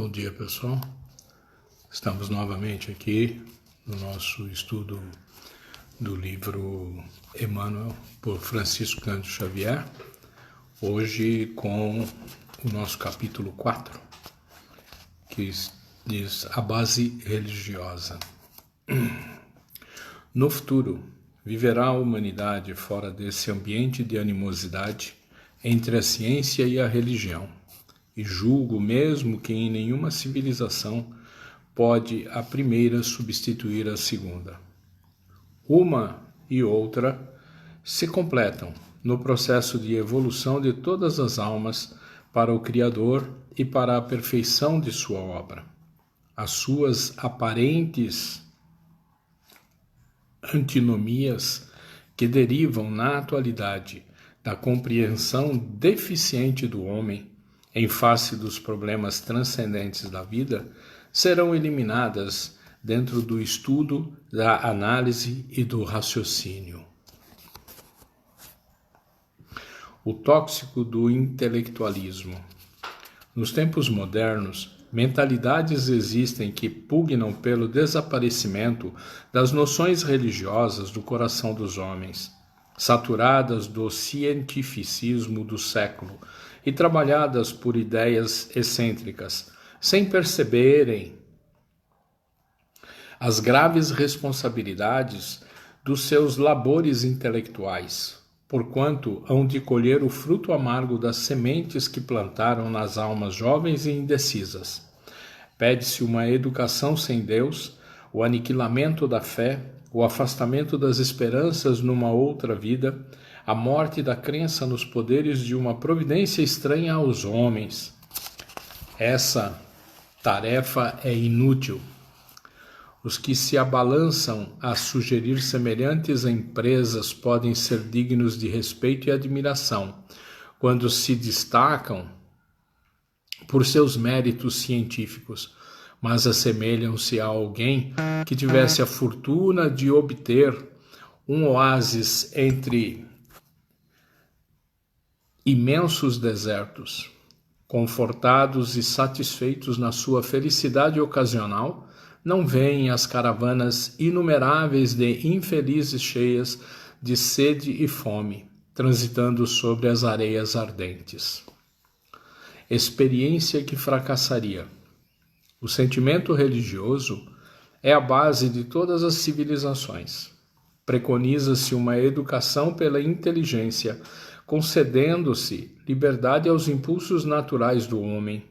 Bom dia, pessoal. Estamos novamente aqui no nosso estudo do livro Emmanuel, por Francisco Cândido Xavier, hoje com o nosso capítulo 4, que diz a base religiosa. No futuro, viverá a humanidade fora desse ambiente de animosidade entre a ciência e a religião, e julgo mesmo que em nenhuma civilização pode a primeira substituir a segunda. Uma e outra se completam no processo de evolução de todas as almas para o Criador e para a perfeição de sua obra. As suas aparentes antinomias que derivam na atualidade da compreensão deficiente do homem em face dos problemas transcendentes da vida, serão eliminadas dentro do estudo, da análise e do raciocínio. O tóxico do intelectualismo. Nos tempos modernos, mentalidades existem que pugnam pelo desaparecimento das noções religiosas do coração dos homens, saturadas do cientificismo do século e trabalhadas por ideias excêntricas, sem perceberem as graves responsabilidades dos seus labores intelectuais, porquanto hão de colher o fruto amargo das sementes que plantaram nas almas jovens e indecisas. Pede-se uma educação sem Deus, o aniquilamento da fé, o afastamento das esperanças numa outra vida, a morte da crença nos poderes de uma providência estranha aos homens. Essa tarefa é inútil. Os que se abalançam a sugerir semelhantes empresas podem ser dignos de respeito e admiração, quando se destacam por seus méritos científicos, mas assemelham-se a alguém que tivesse a fortuna de obter um oásis entre imensos desertos. Confortados e satisfeitos na sua felicidade ocasional, não veem as caravanas inumeráveis de infelizes cheias de sede e fome, transitando sobre as areias ardentes. Experiência que fracassaria. O sentimento religioso é a base de todas as civilizações. Preconiza-se uma educação pela inteligência, concedendo-se liberdade aos impulsos naturais do homem.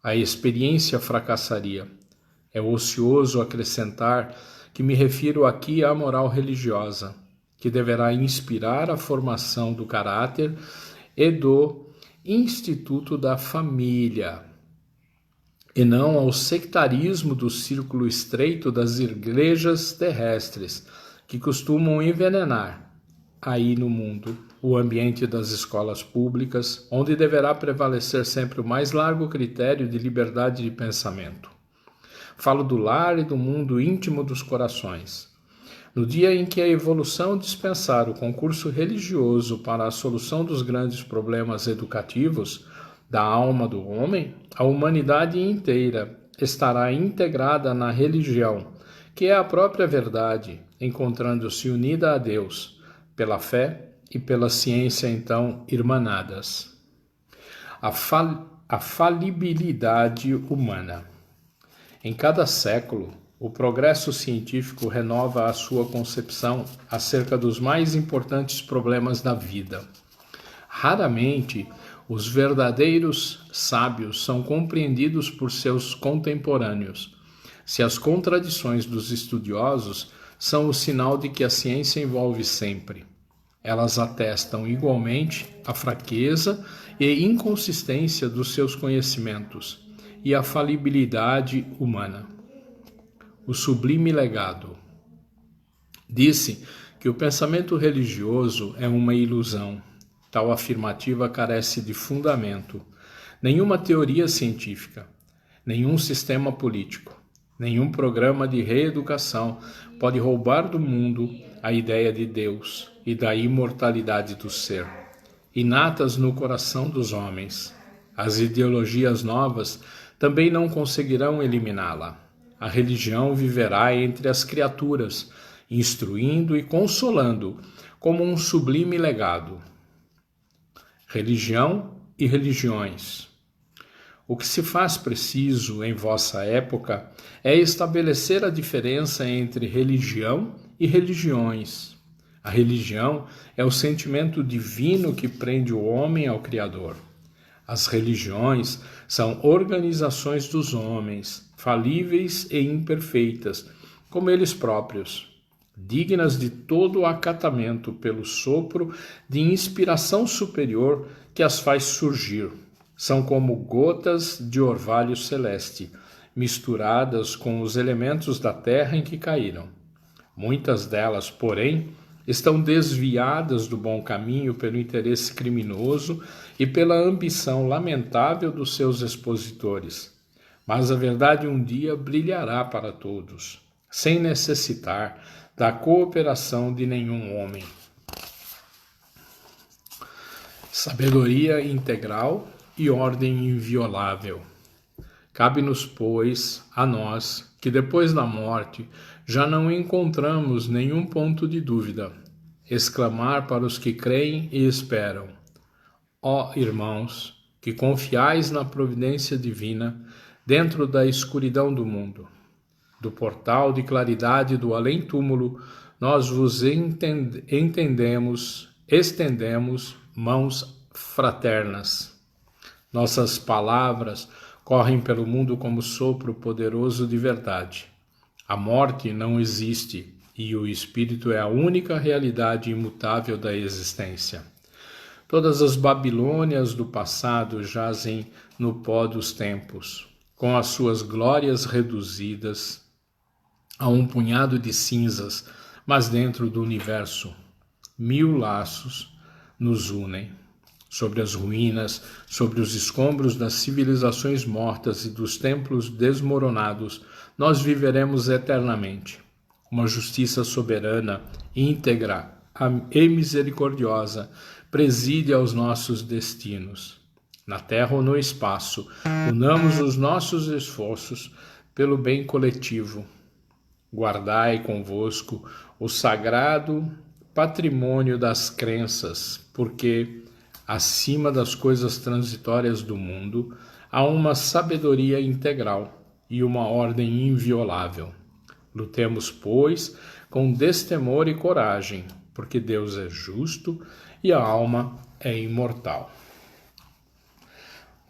A experiência fracassaria. É ocioso acrescentar que me refiro aqui à moral religiosa, que deverá inspirar a formação do caráter e do instituto da família, e não ao sectarismo do círculo estreito das igrejas terrestres, que costumam envenenar, aí no mundo, o ambiente das escolas públicas, onde deverá prevalecer sempre o mais largo critério de liberdade de pensamento. Falo do lar e do mundo íntimo dos corações. No dia em que a evolução dispensar o concurso religioso para a solução dos grandes problemas educativos da alma do homem, a humanidade inteira estará integrada na religião, que é a própria verdade, encontrando-se unida a Deus, pela fé e pela ciência então irmanadas. A falibilidade humana. Em cada século, o progresso científico renova a sua concepção acerca dos mais importantes problemas da vida. Raramente, os verdadeiros sábios são compreendidos por seus contemporâneos. Se as contradições dos estudiosos são o sinal de que a ciência envolve sempre, elas atestam igualmente a fraqueza e inconsistência dos seus conhecimentos e a falibilidade humana. O sublime legado. Disse que o pensamento religioso é uma ilusão. Tal afirmativa carece de fundamento. Nenhuma teoria científica, nenhum sistema político, nenhum programa de reeducação pode roubar do mundo a ideia de Deus e da imortalidade do ser, inatas no coração dos homens. As ideologias novas também não conseguirão eliminá-la. A religião viverá entre as criaturas, instruindo e consolando, como um sublime legado. Religião e religiões. O que se faz preciso em vossa época é estabelecer a diferença entre religião e religiões. A religião é o sentimento divino que prende o homem ao Criador. As religiões são organizações dos homens, falíveis e imperfeitas, como eles próprios, dignas de todo o acatamento pelo sopro de inspiração superior que as faz surgir. São como gotas de orvalho celeste, misturadas com os elementos da terra em que caíram. Muitas delas, porém, estão desviadas do bom caminho pelo interesse criminoso e pela ambição lamentável dos seus expositores. Mas a verdade um dia brilhará para todos, sem necessitar da cooperação de nenhum homem. Sabedoria integral e ordem inviolável. Cabe-nos, pois, a nós, que depois da morte já não encontramos nenhum ponto de dúvida, exclamar para os que creem e esperam: ó irmãos, que confiais na providência divina dentro da escuridão do mundo. Do portal de claridade do além-túmulo, nós vos estendemos mãos fraternas. Nossas palavras correm pelo mundo como sopro poderoso de verdade. A morte não existe e o espírito é a única realidade imutável da existência. Todas as Babilônias do passado jazem no pó dos tempos, com as suas glórias reduzidas a um punhado de cinzas, mas dentro do universo, 1000 laços nos unem. Sobre as ruínas, sobre os escombros das civilizações mortas e dos templos desmoronados, nós viveremos eternamente. Uma justiça soberana, íntegra e misericordiosa preside aos nossos destinos. Na terra ou no espaço, unamos os nossos esforços pelo bem coletivo. Guardai convosco o sagrado patrimônio das crenças, porque acima das coisas transitórias do mundo, há uma sabedoria integral e uma ordem inviolável. Lutemos, pois, com destemor e coragem, porque Deus é justo e a alma é imortal.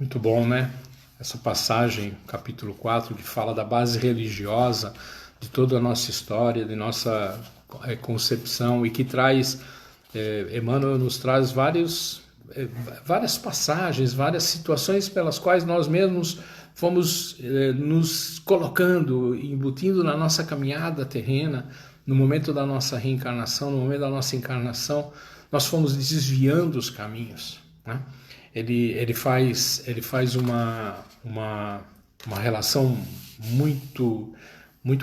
Muito bom, né? Essa passagem, capítulo 4, que fala da base religiosa de toda a nossa história, de nossa concepção, e que traz, Emmanuel nos traz várias passagens, várias situações pelas quais nós mesmos fomos nos colocando, embutindo na nossa caminhada terrena, no momento da nossa reencarnação, no momento da nossa encarnação, nós fomos desviando os caminhos, né? Ele faz uma relação muito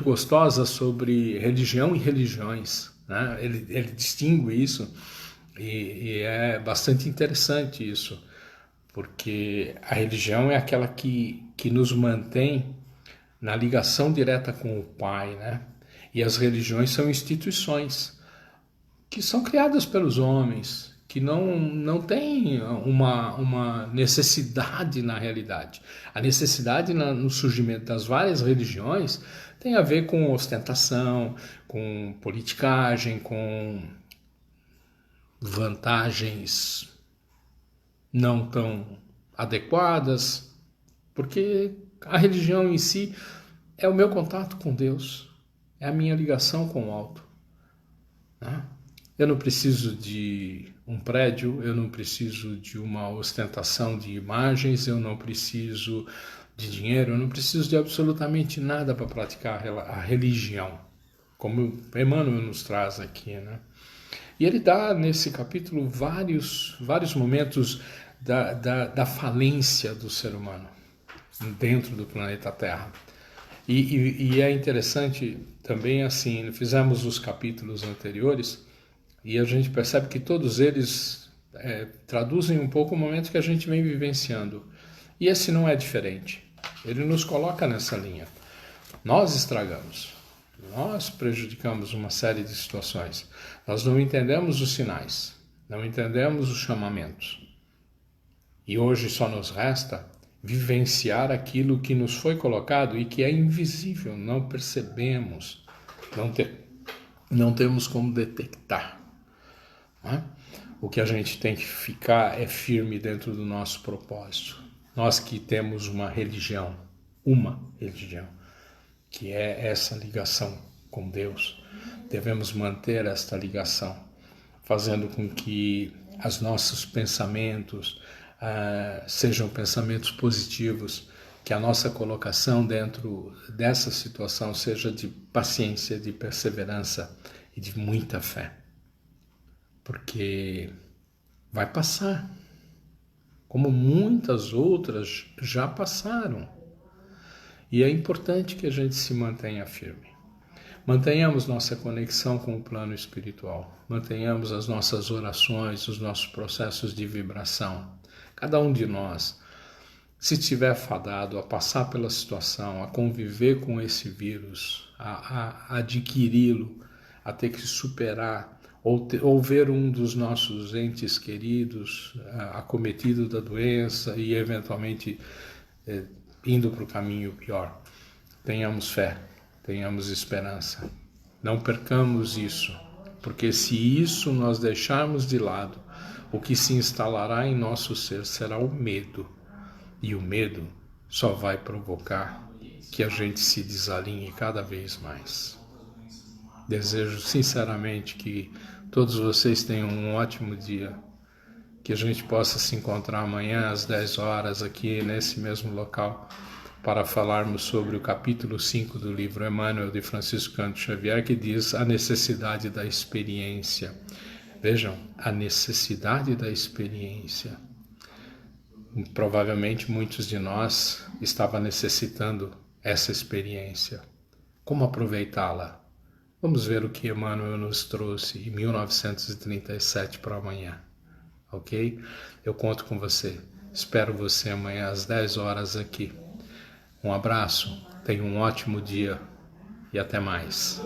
gostosa sobre religião e religiões, né? Ele distingue isso. E é bastante interessante isso, porque a religião é aquela que nos mantém na ligação direta com o Pai, né? E as religiões são instituições que são criadas pelos homens, que não têm uma necessidade na realidade. A necessidade no surgimento das várias religiões tem a ver com ostentação, com politicagem, com vantagens não tão adequadas, porque a religião em si é o meu contato com Deus, é a minha ligação com o alto, né? Eu não preciso de um prédio, eu não preciso de uma ostentação de imagens, eu não preciso de dinheiro, eu não preciso de absolutamente nada para praticar a religião, como Emmanuel nos traz aqui, né? E ele dá nesse capítulo vários momentos da falência do ser humano dentro do planeta Terra. E é interessante também, assim, fizemos os capítulos anteriores e a gente percebe que todos eles traduzem um pouco o momento que a gente vem vivenciando. E esse não é diferente. Ele nos coloca nessa linha. Nós estragamos, nós prejudicamos uma série de situações. Nós não entendemos os sinais, não entendemos os chamamentos. E hoje só nos resta vivenciar aquilo que nos foi colocado e que é invisível, não percebemos, não temos como detectar. Não é? O que a gente tem que ficar é firme dentro do nosso propósito. Nós que temos uma religião, que é essa ligação com Deus, devemos manter esta ligação, fazendo com que os nossos pensamentos sejam pensamentos positivos, que a nossa colocação dentro dessa situação seja de paciência, de perseverança e de muita fé. Porque vai passar, como muitas outras já passaram. E é importante que a gente se mantenha firme. Mantenhamos nossa conexão com o plano espiritual. Mantenhamos as nossas orações, os nossos processos de vibração. Cada um de nós, se estiver fadado a passar pela situação, a conviver com esse vírus, a adquiri-lo, a ter que superar, ou ver um dos nossos entes queridos acometido da doença e eventualmente indo para o caminho pior. Tenhamos fé, tenhamos esperança. Não percamos isso, porque se isso nós deixarmos de lado, o que se instalará em nosso ser será o medo. E o medo só vai provocar que a gente se desalinhe cada vez mais. Desejo sinceramente que todos vocês tenham um ótimo dia, que a gente possa se encontrar amanhã às 10 horas aqui nesse mesmo local para falarmos sobre o capítulo 5 do livro Emmanuel de Francisco Cândido Xavier, que diz a necessidade da experiência. Vejam, a necessidade da experiência. Provavelmente muitos de nós estavam necessitando essa experiência. Como aproveitá-la? Vamos ver o que Emmanuel nos trouxe em 1937 para amanhã, ok? Eu conto com você. Espero você amanhã às 10 horas aqui. Um abraço, tenha um ótimo dia e até mais.